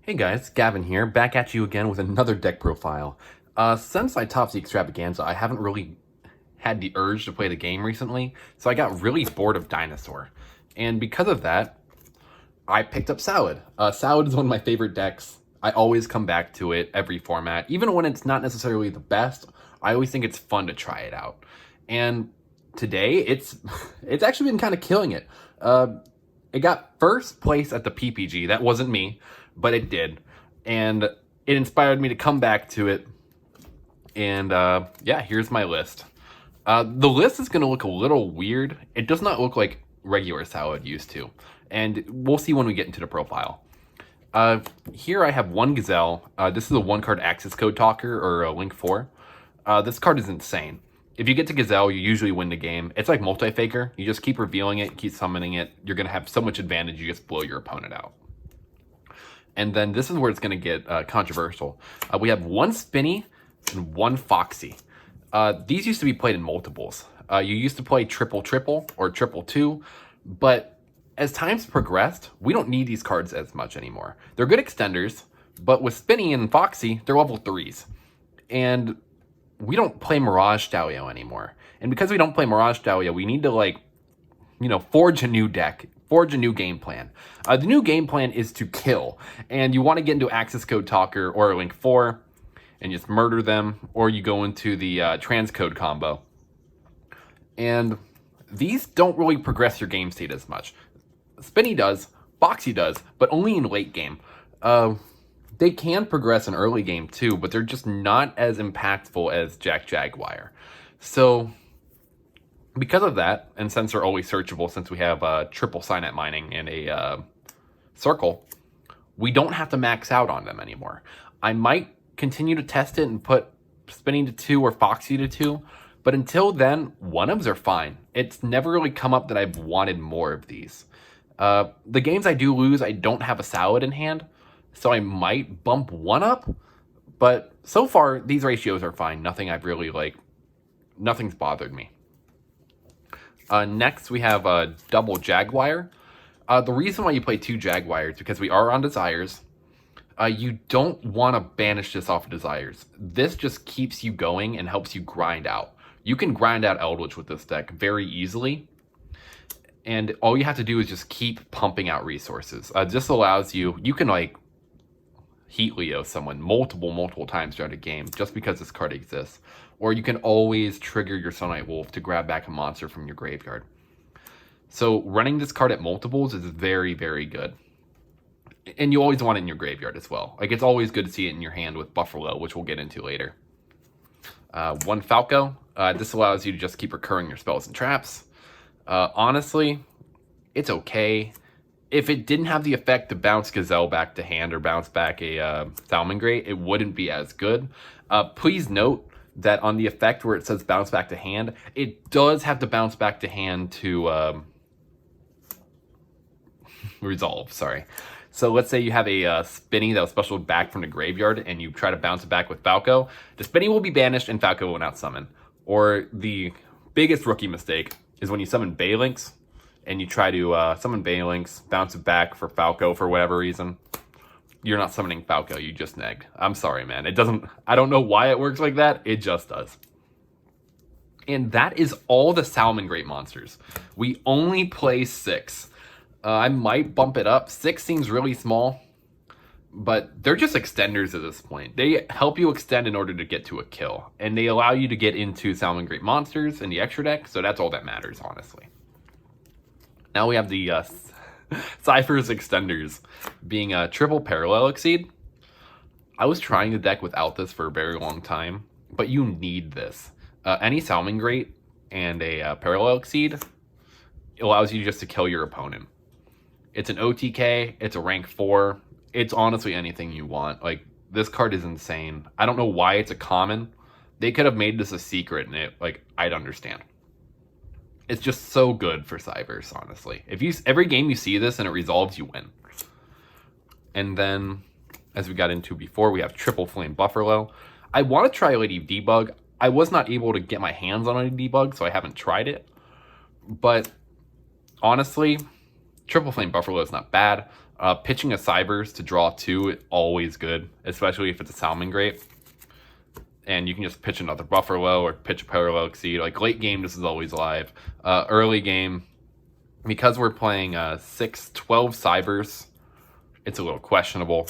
Hey guys, Gavin here, back at you again with another deck profile. Since I topped the extravaganza, I haven't really had the urge to play the game recently, so I got really bored of Dinosaur. And because of that, I picked up Salad. Salad is one of my favorite decks. I always come back to it every format. Even when it's not necessarily the best, I always think it's fun to try it out. And today, it's actually been kind of killing it. It got first place at the PPG. That wasn't me, but it did. And it inspired me to come back to it. And yeah, here's my list. The list is going to look a little weird. It does not look like regular Salad used to. And we'll see when we get into the profile. Here I have one Gazelle. This is a one-card access code talker, or a Link 4. This card is insane. If you get to Gazelle, you usually win the game. It's like multi-faker. You just keep revealing it, keep summoning it. You're going to have so much advantage, you just blow your opponent out. And then this is where it's going to get controversial. We have one Spinny and one Foxy. These used to be played in multiples. You used to play triple-triple or triple-2, but as time's progressed, we don't need these cards as much anymore. They're good extenders, but with Spinny and Foxy, they're level 3s. And we don't play Mirage Stallion anymore. And because we don't play Mirage Stallion, we need to, forge a new deck, forge a new game plan. The new game plan is to kill. And you want to get into Access Code Talker or Link 4 and just murder them, or you go into the transcode combo. And these don't really progress your game state as much. Spinny does, Foxy does, but only in late game. They can progress in early game too, but they're just not as impactful as Jack Jaguar. So because of that, and since they're always searchable, since we have triple Signet mining and a circle, we don't have to max out on them anymore. I might continue to test it and put Spinning to 2 or Foxy to 2, but until then, 1-ofs are fine. It's never really come up that I've wanted more of these. The games I do lose, I don't have a Salad in hand, so I might bump 1-up, but so far, these ratios are fine. Nothing I've really, nothing's bothered me. Next, we have a double Jaguar. The reason why you play 2 Jaguars is because we are on Desires. You don't want to banish this off of Desires. This just keeps you going and helps you grind out. You can grind out Eldritch with this deck very easily. And all you have to do is just keep pumping out resources. This allows you can Heat Leo someone multiple times throughout a game just because this card exists. Or you can always trigger your Sunlight Wolf to grab back a monster from your graveyard. So running this card at multiples is very, very good. And you always want it in your graveyard as well. It's always good to see it in your hand with Buffalo, which we'll get into later. One Falco. This allows you to just keep recurring your spells and traps. Honestly, it's okay. If it didn't have the effect to bounce Gazelle back to hand or bounce back a Salamangreat, it wouldn't be as good. Please note that on the effect where it says bounce back to hand, it does have to bounce back to hand to resolve, sorry. So let's say you have a Spinny that was special back from the graveyard and you try to bounce it back with Falco. The Spinny will be banished and Falco will not summon. Or the biggest rookie mistake is when you summon Balinx and you try to summon Balinx, bounce it back for Falco for whatever reason. You're not summoning Falco, you just negged. I'm sorry, man. I don't know why it works like that. It just does. And that is all the Salamangreat monsters. We only play 6. I might bump it up. 6 seems really small, but they're just extenders at this point. They help you extend in order to get to a kill, and they allow you to get into Salamangreat monsters in the extra deck, so that's all that matters, honestly. Now we have the Cypher's extenders, being a triple Parallel Exceed. I was trying the deck without this for a very long time, but you need this. Any Salamangreat and a Parallel Exceed allows you just to kill your opponent. It's an OTK, it's a rank 4, it's honestly anything you want. This card is insane. I don't know why it's a common. They could have made this a secret and I'd understand. It's just so good for Cyphers, honestly. Every game you see this and it resolves, you win. And then, as we got into before, we have Triple Flame Buffalo. I want to try Lady Debug. I was not able to get my hands on a Debug, so I haven't tried it. But honestly, Triple Flame Buffalo is not bad. Pitching a Cybers to draw 2, always good, especially if it's a Salamangreat. And you can just pitch another Buffalo or pitch a Parallel Exceed. Like, late game, this is always live. Early game, because we're playing 6, 12 Cybers, it's a little questionable,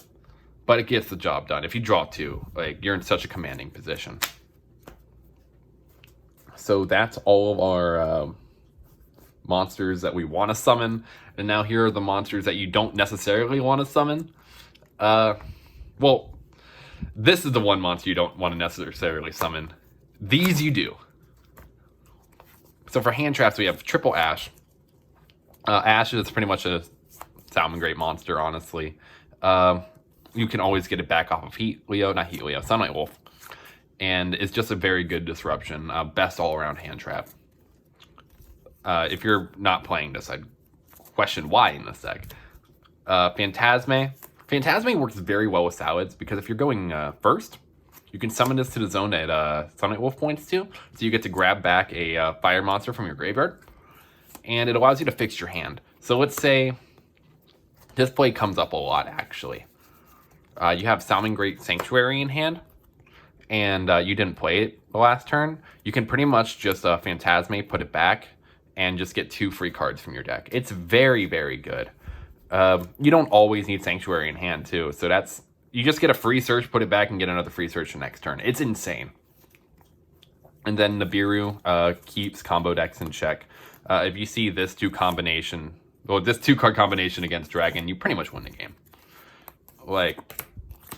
but it gets the job done. If you draw 2, like, you're in such a commanding position. So that's all of our monsters that we want to summon. And now here are the monsters that you don't necessarily want to summon. Well, this is the one monster you don't want to necessarily summon. These you do. So for hand traps, we have triple Ash. Ash is pretty much a Salamangreat monster, honestly. You can always get it back off of Sunlight Wolf. And it's just a very good disruption. Best all-around hand trap. If you're not playing this, I'd question why in this deck. Phantasme. Phantasme works very well with Salads because if you're going first, you can summon this to the zone that Sunlight Wolf points to. So you get to grab back a fire monster from your graveyard. And it allows you to fix your hand. So let's say this play comes up a lot, actually. You have Salamangreat Sanctuary in hand, and you didn't play it the last turn. You can pretty much just Phantasme, put it back, and just get 2 free cards from your deck. It's very, very good. You don't always need Sanctuary in hand, too. So you just get a free search, put it back, and get another free search the next turn. It's insane. And then Nibiru keeps combo decks in check. If you see this 2-card combination against Dragon, you pretty much win the game. Like,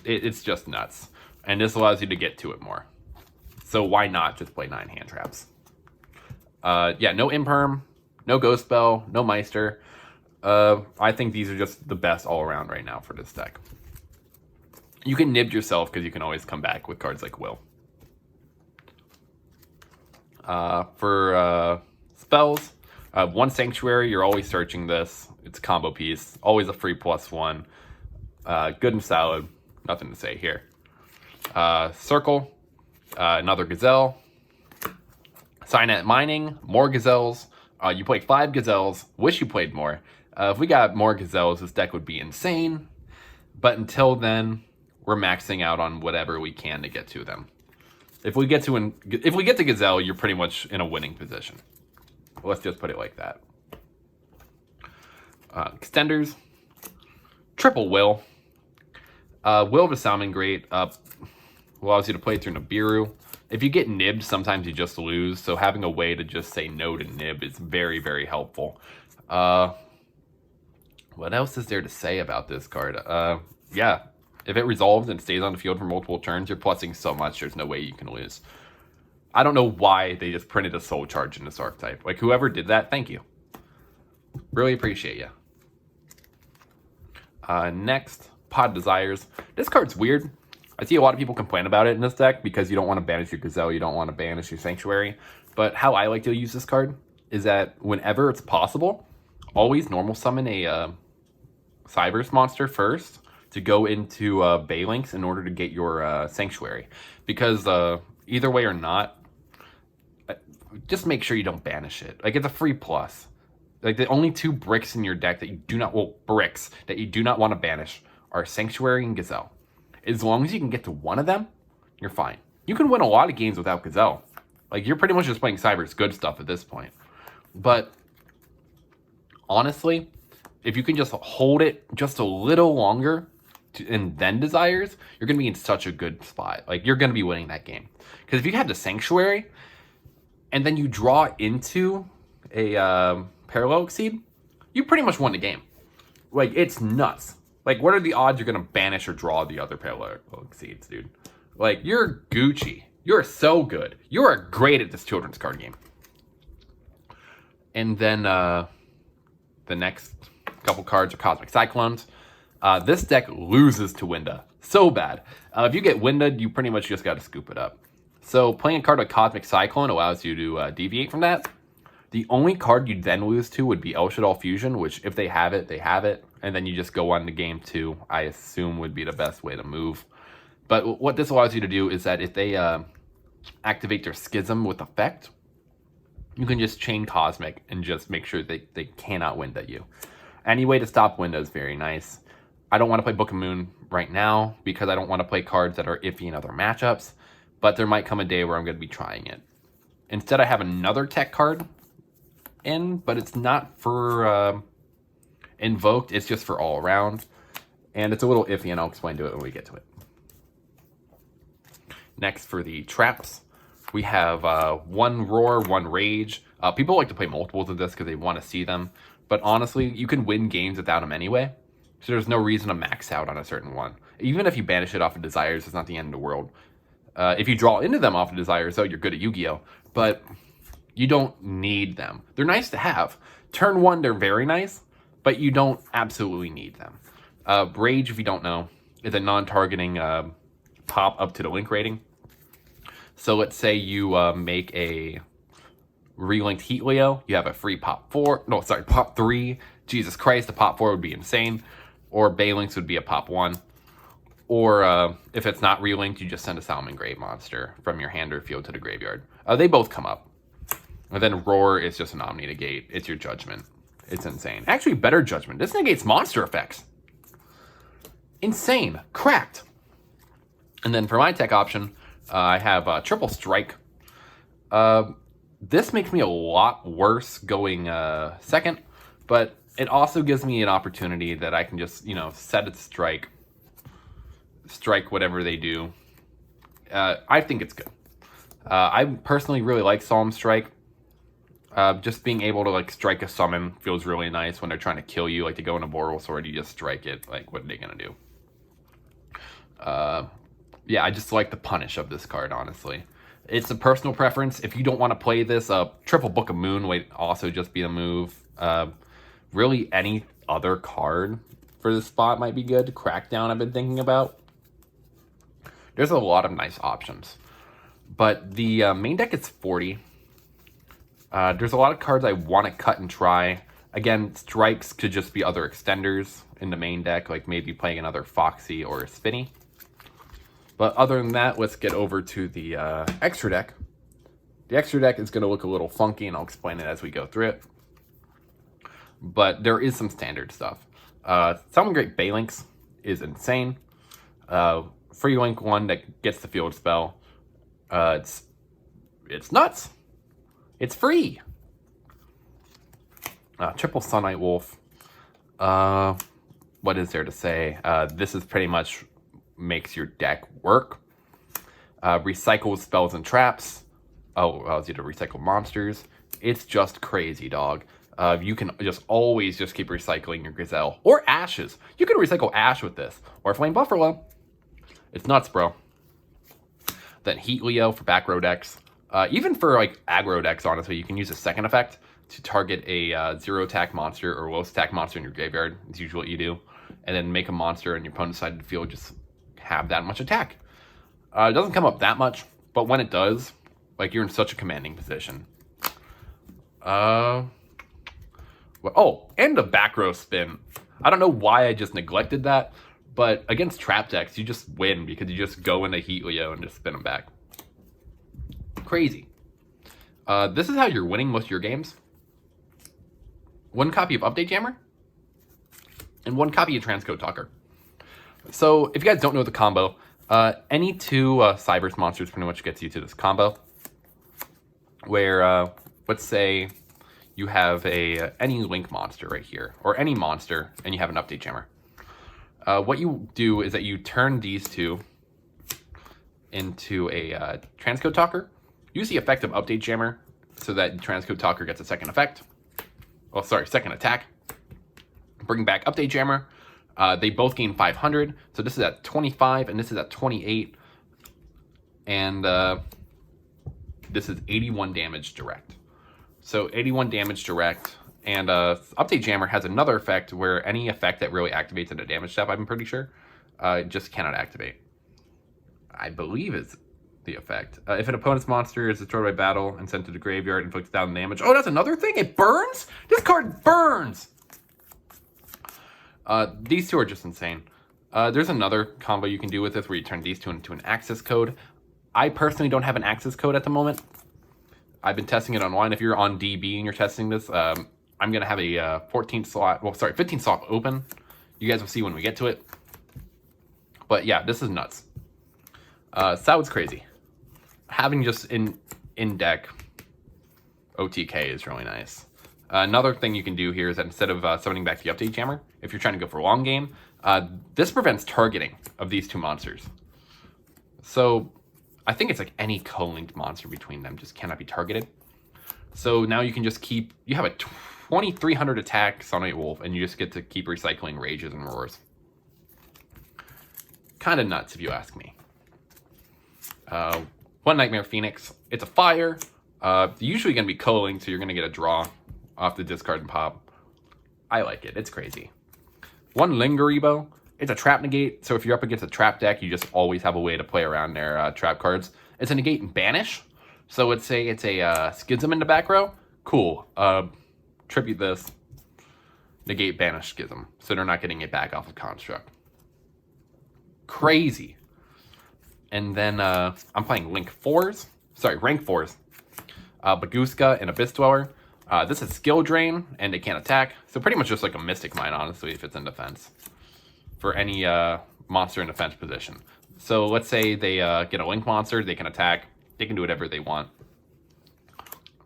it's just nuts. And this allows you to get to it more. So why not just play 9 hand traps? Yeah, no Imperm, no Ghost Spell, no Meister. I think these are just the best all around right now for this deck. You can nib yourself because you can always come back with cards like Will. For spells, 1 Sanctuary, you're always searching this. It's a combo piece, always a free +1. Good and solid, nothing to say here. Circle, another Gazelle. Signet Mining, more Gazelles. You played 5 Gazelles, wish you played more. If we got more Gazelles, this deck would be insane. But until then, we're maxing out on whatever we can to get to them. If we get to Gazelle, you're pretty much in a winning position. Let's just put it like that. Extenders, triple Will. Will of the Salamangreat allows you to play through Nibiru. If you get nibbed, sometimes you just lose. So having a way to just say no to nib is very, very helpful. What else is there to say about this card? Yeah, if it resolves and stays on the field for multiple turns, you're plussing so much, there's no way you can lose. I don't know why they just printed a Soul Charge in this archetype. Like, whoever did that, thank you. Really appreciate you. Next, Pod Desires. This card's weird. I see a lot of people complain about it in this deck because you don't want to banish your Gazelle, you don't want to banish your Sanctuary. But how I like to use this card is that whenever it's possible, always normal summon a Cybers monster first to go into Balinks in order to get your Sanctuary. Because either way or not, just make sure you don't banish it. Like, it's a free plus. Like, the only 2 bricks in your deck that you do not, bricks that you do not want to banish are Sanctuary and Gazelle. As long as you can get to one of them, you're fine. You can win a lot of games without Gazelle. Like, you're pretty much just playing Cyber's good stuff at this point. But honestly, if you can just hold it just a little longer and then Desires, you're going to be in such a good spot. Like, you're going to be winning that game. Because if you had the Sanctuary and then you draw into a Parallel Exceed, you pretty much won the game. Like, it's nuts. Like, what are the odds you're going to banish or draw the other Parallel Exceeds, dude? Like, you're Gucci. You're so good. You are great at this children's card game. And then the next couple cards are Cosmic Cyclones. This deck loses to Winda so bad. If you get Winded, you pretty much just got to scoop it up. So playing a card like Cosmic Cyclone allows you to deviate from that. The only card you'd then lose to would be El Shaddai Fusion, which if they have it, they have it. And then you just go on to game 2, I assume would be the best way to move. But what this allows you to do is that if they activate their Schism with effect, you can just chain Cosmic and just make sure they cannot Winda you. Any way to stop Winda is very nice. I don't want to play Book of Moon right now because I don't want to play cards that are iffy in other matchups, but there might come a day where I'm going to be trying it. Instead, I have another tech card in, but it's not for invoked, it's just for all around. And it's a little iffy, and I'll explain to it when we get to it. Next, for the traps, we have one Roar, one Rage. People like to play multiples of this because they want to see them. But honestly, you can win games without them anyway. So there's no reason to max out on a certain one. Even if you banish it off of Desires, it's not the end of the world. If you draw into them off of Desires, though, you're good at Yu-Gi-Oh! But you don't need them. They're nice to have. Turn 1, they're very nice, but you don't absolutely need them. Rage, if you don't know, is a non-targeting pop up to the link rating. So let's say you make a relinked Heat Leo, you have a free pop 3. Jesus Christ, the pop 4 would be insane. Or Balinks would be a pop 1. Or if it's not relinked, you just send a Salamangreat monster from your hand or field to the graveyard. They both come up. And then Roar is just an Omni Negate. It's your Judgment. It's insane. Actually, better Judgment. This negates monster effects. Insane. Cracked. And then for my tech option, I have Triple Strike. This makes me a lot worse going second, but it also gives me an opportunity that I can just, set it strike whatever they do. I think it's good. I personally really like Solemn Strike. Just being able to strike a summon feels really nice when they're trying to kill you. Like to go in a Boral Sword, you just strike it. Like, what are they gonna do? Yeah, I just like the punish of this card, honestly. It's a personal preference. If you don't want to play this, Triple Book of Moon would also just be a move. Really, any other card for this spot might be good. Crackdown, I've been thinking about. There's a lot of nice options. But the main deck is 40. There's a lot of cards I want to cut and try. Again, strikes could just be other extenders in the main deck, like maybe playing another Foxy or a Spinny. But other than that, let's get over to the extra deck. The extra deck is going to look a little funky, and I'll explain it as we go through it. But there is some standard stuff. Salamangreat Balinks is insane. Free link 1 that gets the field spell. It's nuts. It's free. Triple Sunlight Wolf. What is there to say? This is pretty much makes your deck work. Recycle spells and traps. Allows you to recycle monsters. It's just crazy, dog. You can just always just keep recycling your Gazelle. Or Ashes. You can recycle Ash with this. Or Flame Buffalo. It's nuts, bro. Then Heat Leo for back row decks. Even for aggro decks, honestly, you can use a second effect to target a 0 attack monster or low attack monster in your graveyard. It's usually what you do. And then make a monster on your opponent's side of the field just have that much attack. It doesn't come up that much, but when it does, you're in such a commanding position. And the back row spin. I don't know why I just neglected that, but against trap decks, you just win because you just go into Heat Leo and just spin them back. Crazy. This is how you're winning most of your games. 1 copy of Update Jammer and 1 copy of Transcode Talker. So if you guys don't know the combo, any 2 Cyberse monsters pretty much gets you to this combo. Where, let's say you have any Link monster right here, or any monster, and you have an Update Jammer. What you do is that you turn these 2 into a Transcode Talker. Use the effect of Update Jammer so that Transcode Talker gets a second effect. Second attack. Bring back Update Jammer. They both gain 500. So this is at 25 and this is at 28. And this is 81 damage direct. So 81 damage direct. And Update Jammer has another effect where any effect that really activates in a damage step, I'm pretty sure, just cannot activate. I believe it's the effect. If an opponent's monster is destroyed by battle and sent to the graveyard, inflicts down damage. Oh, that's another thing. It burns? This card burns! These 2 are just insane. There's another combo you can do with this where you turn these 2 into an access code. I personally don't have an access code at the moment. I've been testing it online. If you're on DB and you're testing this, I'm going to have a 15 slot open. You guys will see when we get to it. But yeah, this is nuts. Salad's crazy. Having just in deck OTK is really nice. Another thing you can do here is that instead of summoning back the update jammer, if you're trying to go for a long game, this prevents targeting of these two monsters. So I think it's like any co-linked monster between them just cannot be targeted. So now you can just keep, you have a 2300 attack Sonate Wolf, and you just get to keep recycling Rages and Roars. Kind of nuts if you ask me. One Nightmare Phoenix, it's a fire. Usually going to be co-linked, so you're going to get a draw off the discard and pop. I like it, it's crazy. One Lingeribo, it's a trap negate, so if you're up against a trap deck, you just always have a way to play around their trap cards. It's a negate and banish, so it's a Schism in the back row. Cool. Tribute this. Negate banish Schism, so they're not getting it back off of Construct. Crazy. And then I'm playing rank 4s. Baguska and Abyss Dweller. This is skill drain, and they can't attack. So pretty much just like a Mystic Mine, honestly, if it's in defense. For any monster in defense position. So let's say they get a Link monster, they can attack. They can do whatever they want.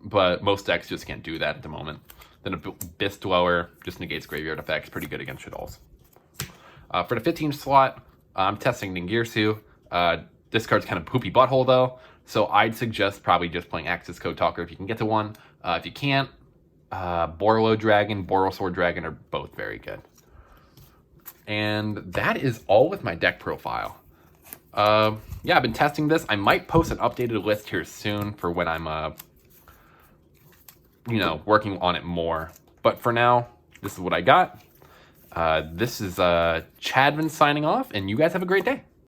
But most decks just can't do that at the moment. Then Abyss Dweller just negates graveyard effects. Pretty good against Shaddolls. For the 15 slot, I'm testing Ningirsu. This card's kind of poopy butthole though. So I'd suggest probably just playing Axis Code Talker if you can get to one. If you can't, Borlo Dragon, Borosword Dragon are both very good. And that is all with my deck profile. Yeah, I've been testing this. I might post an updated list here soon for when I'm, working on it more. But for now, this is what I got. This is Chadvin signing off, and you guys have a great day.